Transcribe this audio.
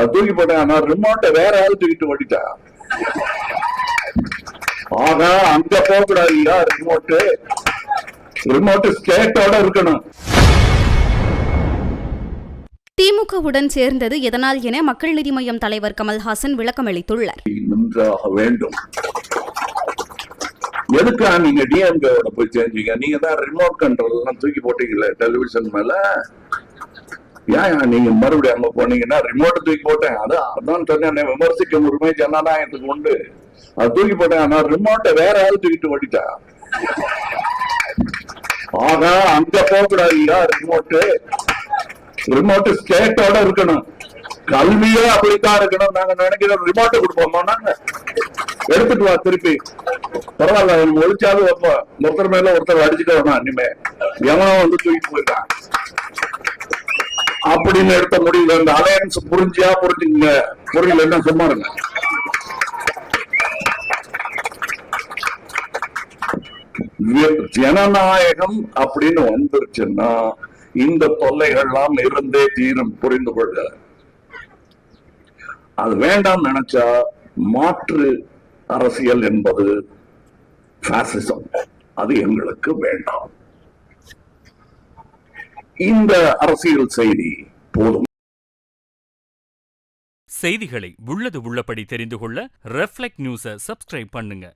அது தூக்கி போட்டேன். ஆனா ரிமோட்டை வேற ஆள் தூக்கிட்டு ஓடிட்டா. ஆனா அங்க போகக்கூடாது இல்லையா? ரிமோட் ஸ்டேட்டோட இருக்கணும். திமுகவுடன் சேர்ந்தது எதனால் என மக்கள் நீதி மய்யம் தலைவர் கமல்ஹாசன் விளக்கம் அளித்துள்ளார். நன்றாக வேண்டும். எதுக்கா நீங்க டிஎம்கேவோட போய் சேர்ந்தீங்க? நீங்க தான் ரிமோட் கண்ட்ரோல் எல்லாம் தூக்கி போட்டீங்கல்ல டெலிவிஷன் மேல. ஏன் நீங்க மறுபடியும் அங்க போனீங்கன்னா ரிமோட்டை தூக்கி போட்டேன். அதான் சொன்னேன், விமர்சிக்கும் உரிமை ஜனநாயகத்துக்கு உண்டு. அது தூக்கி போட்டேன். ஆனா ரிமோட்டை வேற ஆள் தூக்கிட்டு ஓடிட்டா. ஆனா அங்க போகக்கூடாது இல்லையா? ரிமோட் ஸ்டேட்டோட இருக்கணும். கல்வியே அப்படித்தான் இருக்கணும். நாங்க நினைக்கிறோம் ரிமோட்டை கொடுப்போமா? நாங்க எடுத்துட்டு வா திருப்பி. பரவாயில்ல, ஒழிச்சாலும் வைப்போம். ஒருத்தர் மேல ஒருத்தர் அடிச்சுட்டு வேணாம். இனிமே எவனோ வந்து தூக்கிட்டு போயிட்டான் அப்படின்னு எடுத்த முடியல. இந்த அலையன்ஸ் புரிஞ்சுங்க. புரியல என்ன சும்மா இருங்க. ஜனநாயகம் அப்படின்னு வந்துருச்சுன்னா இந்த தொல்லைகள்லாம் இருந்தே தீரும். புரிந்து கொள்க. அது வேண்டாம் நினைச்சா மாற்று அரசியல் என்பது பாசிசம். அது எங்களுக்கு வேண்டாம். இந்த அரசியல் செய்தி போதும். செய்திகளை உள்ளது உள்ளபடி தெரிந்து கொள்ள ரெஃப்ளெக்ட் நியூஸை சப்ஸ்கிரைப் பண்ணுங்க.